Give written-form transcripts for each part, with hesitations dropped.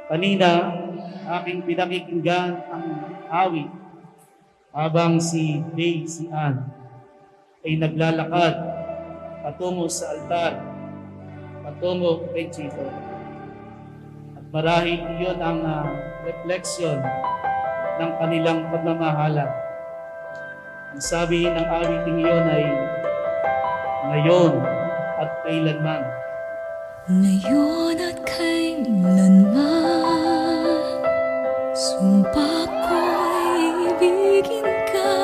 Kanina, aking pinakikinggan ang awit habang si Daisy Ann ay naglalakad patungo sa altar, patungo kay Chito. At marahil iyon ang refleksyon ng kanilang pagmamahalan. Ang sabi ng awiting iyon ay, ngayon at kailanman. Ngayon at kailanman, sumpa ko'y ibigin ka.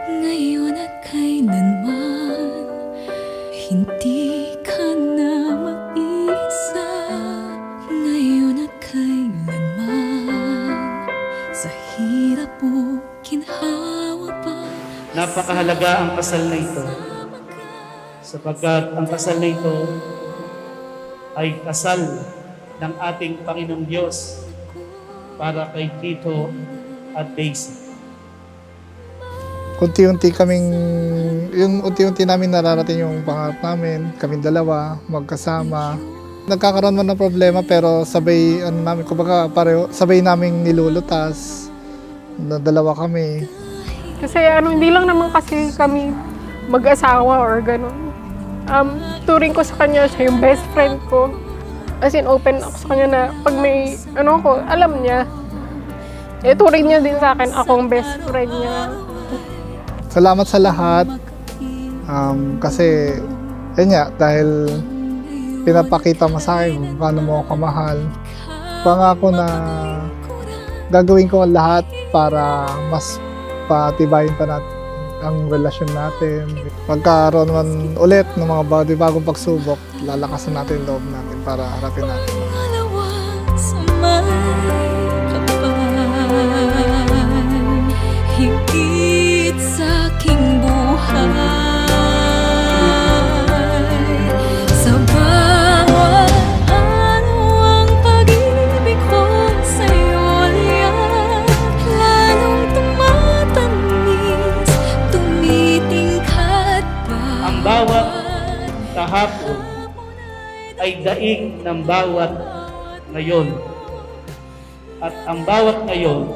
Ngayon at kailanman, hindi ka na mag-isa. Ngayon at kailanman, sa hirap o ginhawa pa. Napakahalaga ang kasal na ito, sapagkat ang kasal na ito ay kasal ng ating Panginoong Diyos para kay Tito at Daisy. Unti-unti namin nararating yung pangarap namin, kaming dalawa, magkasama. Nagkakaroon man ng problema pero sabay, kumbaga pareho, sabay naming nilulutas, na dalawa kami. Kasi hindi lang naman kasi kami mag-asawa or gano'n. Turing ko sa kanya, siya yung best friend ko. As in, open ako sa kanya na pag may alam niya. Turing niya din sa akin, akong best friend niya. Salamat sa lahat. Kasi, yun nga, dahil pinapakita mo sa akin kung paano mo ako kamahal. Pangako na gagawin ko ang lahat para mas patibayin pa natin ang relasyon natin. Pagkaroon man ulit ng mga bagong pagsubok, lalakasan natin yung loob natin para harapin natin. Malawa sa may kapal, higit sa aking buhay. Sa bawat araw ang pag-ibig ko sa'yo liyan, lalong tumatamis, tumitingkad pa. Ang bawat kahapon ay daig ng bawat ngayon. At ang bawat ngayon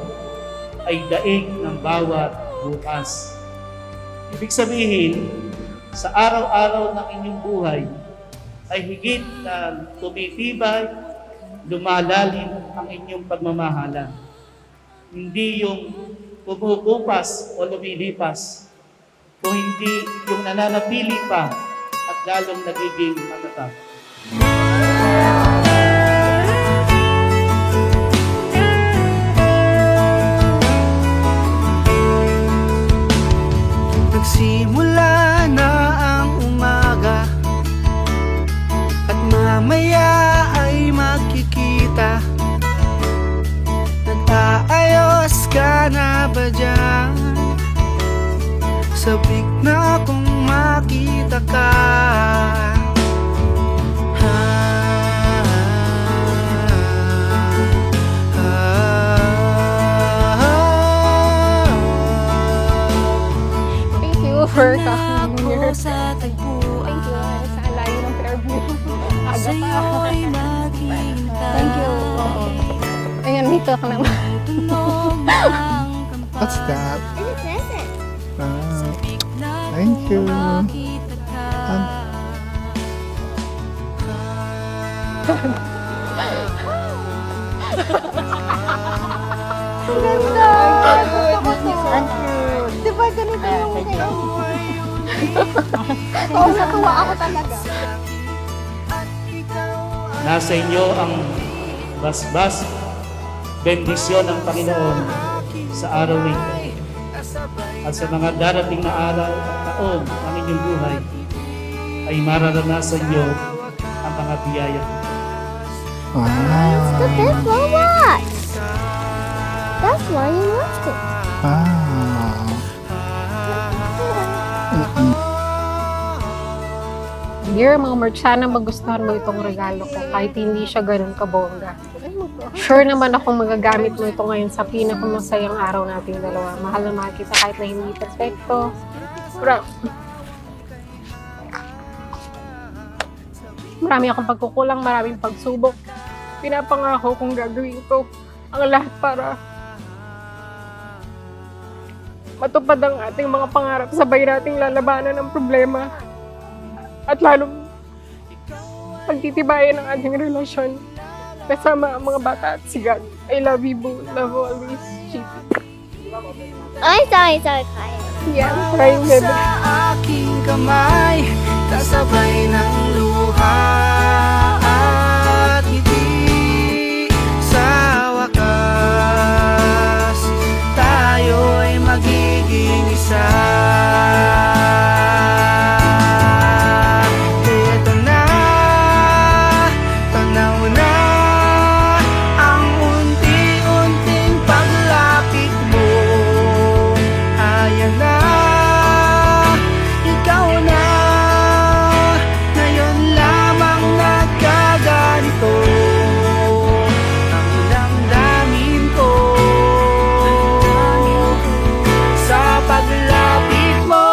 ay daig ng bawat bukas. Ibig sabihin, sa araw-araw ng inyong buhay ay higit na tumitibay, lumalalim ang inyong pagmamahalan. Hindi yung pumupupas o lumilipas, kung hindi yung nananatili pa at lalong nagiging matatag. Nagsimula na ang umaga at mamaya ay magkikita. Nag-aayos ka na ba dyan? Sabik na akong makita ka. Thank you for coming here. Sa Thank you sa layo ng Fairview. Aga pa. Thank you. Ayan, dito ka naman. What's that? Thank you. Ganda! Diba ganito yung kayo? Oo, natuwa ako talaga. Nasa inyo ang basbas, bendisyon ng Panginoon sa araw nito. At sa mga darating na araw at taon ng inyong buhay, ay mararanasan nyo ang mga biyaya. Look at this, what? That's why you lost it. Dear mga merch, sana magustuhan mo itong regalo ko kahit hindi siya ganun kabongga. Sure naman akong magagamit mo ito ngayon sa pinakamasayang araw nating dalawa. Mahal na mahal kita kahit na hindi perfecto. Pero marami akong pagkukulang, maraming pagsubok. pinapangako kong gagawin ko ang lahat para matupad ang ating mga pangarap. Sabay nating lalabanan ng problema at lalong pagtitibayan ang ating relasyon kasama ang mga bata at si God. I love you, boo. Love always, Chief. I'm sorry, Kyle. Yeah, I'm trying, baby. Sa aking kamay, kasabay ng luha at ngiti. Sa wakas, tayo'y magiging isa. Ito na, tanaw na ang unti-unting paglapit mo. Ayan na, ikaw na, ngayon lamang nagkaganito ang damdamin ko sa paglapit mo.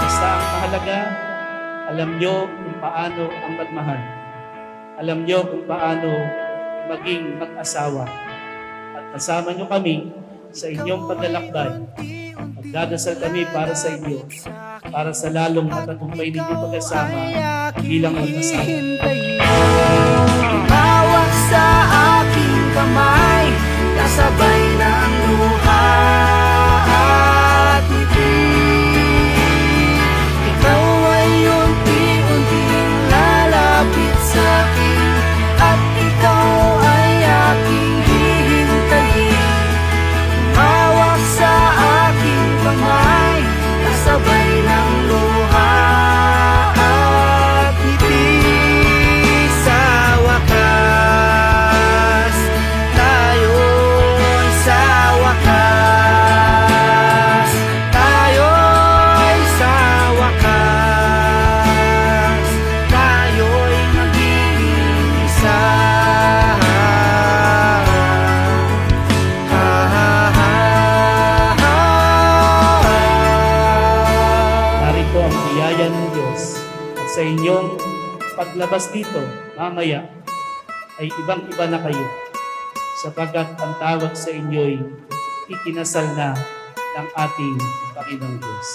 Basta ang mahalaga, alam nyo kung paano ang magmahal. Alam nyo kung paano maging mag-asawa. At kasama nyo kami sa inyong paglalakbay. Magdadasal kami para sa inyo, para sa lalong matagumpay ninyong pagkasama bilang mag-asawa. Hawak sa aking kamay, kasabay ng luha at ngiti. Ikaw ay unti-unting lalapit sa'kin, at ikaw ay aking hihintayin. Hawak sa aking kamay, kasabay ng luha at ngiti. Sa wakas, tayo'y sa wakas, tayo'y sa wakas, tayo'y magiging isa. Narito ang biyaya ng Diyos at sa inyong paglabas dito mamaya ay ibang-iba na kayo sapagkat ang tawag sa inyo'y ikinasal na ng ating Panginoong Diyos.